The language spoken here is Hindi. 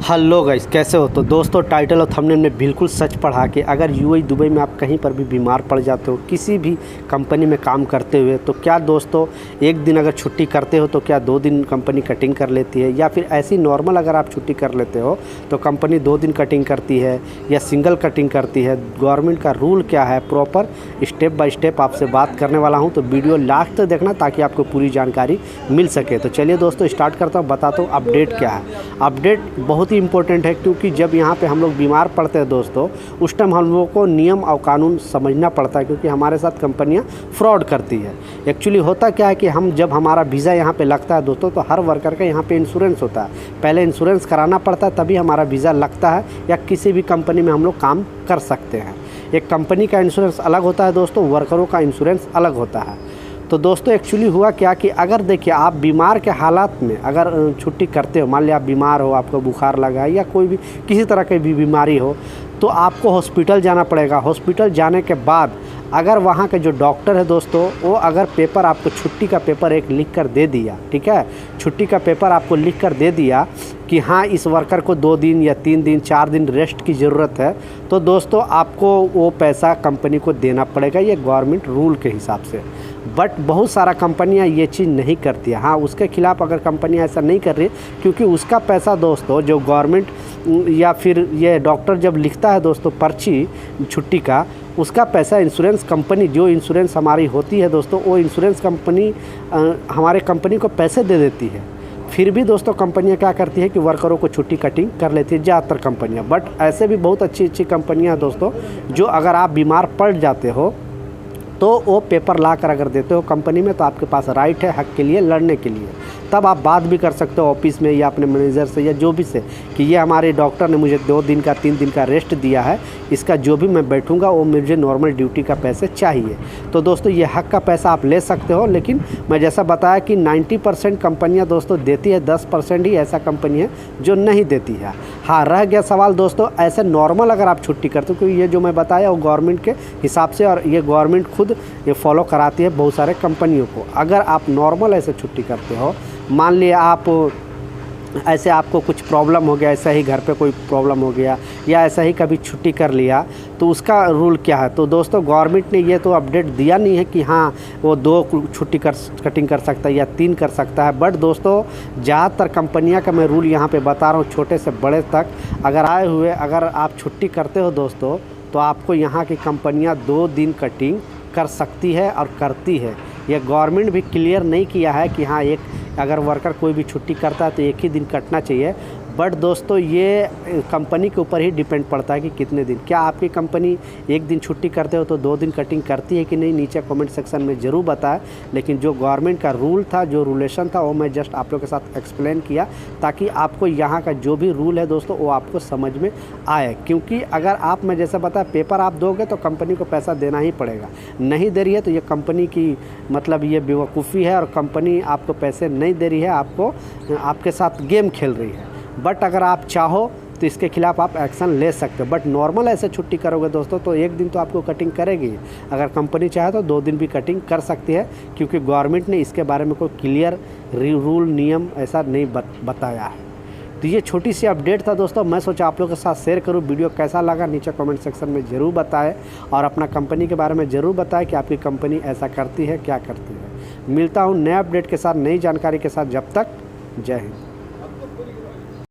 हेलो गाइस, कैसे हो। तो दोस्तों, टाइटल और थंबनेल में बिल्कुल सच पढ़ा कि अगर यूएई दुबई में आप कहीं पर भी बीमार पड़ जाते हो किसी भी कंपनी में काम करते हुए, तो क्या दोस्तों एक दिन अगर छुट्टी करते हो तो क्या 2 दिन कंपनी कटिंग कर लेती है, या फिर ऐसी नॉर्मल अगर आप छुट्टी कर लेते हो तो कंपनी 2 दिन कटिंग करती है या सिंगल कटिंग करती है। गवर्नमेंट का रूल क्या है, प्रॉपर स्टेप बाय स्टेप आपसे बात करने वाला हूँ, तो वीडियो लास्ट तक देखना ताकि आपको पूरी जानकारी मिल सके। तो चलिए दोस्तों, स्टार्ट करता हूँ, बताता हूँ अपडेट क्या है। अपडेट बहुत ही इंपॉर्टेंट है, क्योंकि जब यहाँ पे हम लोग बीमार पड़ते हैं दोस्तों, उस टाइम हम लोगों को नियम और कानून समझना पड़ता है, क्योंकि हमारे साथ कंपनियाँ फ्रॉड करती है। एक्चुअली होता क्या है कि हम जब हमारा वीज़ा यहाँ पे लगता है दोस्तों, तो हर वर्कर का यहाँ पे इंश्योरेंस होता है। पहले इंश्योरेंस कराना पड़ता है, तभी हमारा वीज़ा लगता है या किसी भी कंपनी में हम लोग काम कर सकते हैं। एक कंपनी का इंश्योरेंस अलग होता है दोस्तों, वर्करों का इंश्योरेंस अलग होता है। तो दोस्तों एक्चुअली हुआ क्या कि अगर देखिए आप बीमार के हालात में अगर छुट्टी करते हो, मान लिया आप बीमार हो, आपको बुखार लगा है या कोई भी किसी तरह की भी बीमारी हो, तो आपको हॉस्पिटल जाना पड़ेगा। हॉस्पिटल जाने के बाद अगर वहाँ के जो डॉक्टर है दोस्तों, वो अगर पेपर आपको छुट्टी का पेपर एक लिख कर दे दिया, ठीक है, छुट्टी का पेपर आपको लिख कर दे दिया कि हाँ इस वर्कर को 2 दिन या 3 दिन 4 दिन रेस्ट की ज़रूरत है, तो दोस्तों आपको वो पैसा कंपनी को देना पड़ेगा, ये गवर्नमेंट रूल के हिसाब से। बट बहुत सारा कंपनियां ये चीज़ नहीं करती है। हाँ, उसके खिलाफ़ अगर कंपनियां ऐसा नहीं कर रही, क्योंकि उसका पैसा दोस्तों जो गवर्नमेंट या फिर ये डॉक्टर जब लिखता है दोस्तों पर्ची छुट्टी का, उसका पैसा इंश्योरेंस कंपनी, जो इंश्योरेंस हमारी होती है दोस्तों, वो इंश्योरेंस कंपनी हमारे कंपनी को पैसे दे देती है। फिर भी दोस्तों कंपनियां क्या करती है कि वर्करों को छुट्टी कटिंग कर लेती है ज़्यादातर कंपनियां। बट ऐसे भी बहुत अच्छी अच्छी कंपनियां हैं दोस्तों, जो अगर आप बीमार पड़ जाते हो तो वो पेपर ला कर अगर देते हो कंपनी में, तो आपके पास राइट है हक के लिए लड़ने के लिए। तब आप बात भी कर सकते हो ऑफिस में या अपने मैनेजर से या जो भी से, कि ये हमारे डॉक्टर ने मुझे 2 दिन का 3 दिन का रेस्ट दिया है, इसका जो भी मैं बैठूंगा वो मुझे नॉर्मल ड्यूटी का पैसे चाहिए। तो दोस्तों ये हक का पैसा आप ले सकते हो, लेकिन मैं जैसा बताया कि 90% कंपनियां दोस्तों देती है, 10% ही ऐसा कंपनी है जो नहीं देती है। हाँ, रह गया सवाल दोस्तों ऐसे नॉर्मल अगर आप छुट्टी करते हो, क्योंकि ये जो मैं बताया वो गवर्नमेंट के हिसाब से, और ये गवर्नमेंट खुद ये फॉलो कराती है बहुत सारे कंपनियों को। अगर आप नॉर्मल ऐसे छुट्टी करते हो, मान लिया आप ऐसे आपको कुछ प्रॉब्लम हो गया, ऐसा ही घर पे कोई प्रॉब्लम हो गया या ऐसा ही कभी छुट्टी कर लिया, तो उसका रूल क्या है। तो दोस्तों गवर्नमेंट ने ये तो अपडेट दिया नहीं है कि हाँ वो 2 छुट्टी कटिंग कर सकता है या 3 कर सकता है। बट दोस्तों ज़्यादातर कंपनियां का मैं रूल यहाँ पे बता रहा हूँ, छोटे से बड़े तक अगर आए हुए अगर आप छुट्टी करते हो दोस्तों, तो आपको यहाँ की कंपनियाँ 2 दिन कटिंग कर सकती है और करती है। यह गवर्नमेंट भी क्लियर नहीं किया है कि हाँ एक अगर वर्कर कोई भी छुट्टी करता है तो एक ही दिन कटना चाहिए। बट दोस्तों ये कंपनी के ऊपर ही डिपेंड पड़ता है कि कितने दिन। क्या आपकी कंपनी 1 दिन छुट्टी करते हो तो 2 दिन कटिंग करती है कि नहीं, नीचे कमेंट सेक्शन में ज़रूर बताएं। लेकिन जो गवर्नमेंट का रूल था, जो रूलेशन था, वो मैं जस्ट आप लोग के साथ एक्सप्लेन किया, ताकि आपको यहाँ का जो भी रूल है दोस्तों वो आपको समझ में आए। क्योंकि अगर आप, मैं जैसा बताया, पेपर आप दोगे तो कंपनी को पैसा देना ही पड़ेगा। नहीं दे रही है तो ये कंपनी की मतलब ये बेवकूफ़ी है, और कंपनी आपको पैसे नहीं दे रही है, आपको आपके साथ गेम खेल रही है। बट अगर आप चाहो तो इसके खिलाफ आप एक्शन ले सकते हो। बट नॉर्मल ऐसे छुट्टी करोगे दोस्तों तो 1 दिन तो आपको कटिंग करेगी। अगर कंपनी चाहे तो 2 दिन भी कटिंग कर सकती है, क्योंकि गवर्नमेंट ने इसके बारे में कोई क्लियर रूल नियम ऐसा नहीं बताया है। तो ये छोटी सी अपडेट था दोस्तों, मैं सोचा आप लोगों के साथ शेयर करूँ। वीडियो कैसा लगा नीचे कमेंट सेक्शन में ज़रूर बताएं, और अपना कंपनी के बारे में ज़रूर बताएं कि आपकी कंपनी ऐसा करती है, क्या करती है। मिलता हूँ नए अपडेट के साथ, नई जानकारी के साथ। जब तक जय हिंद।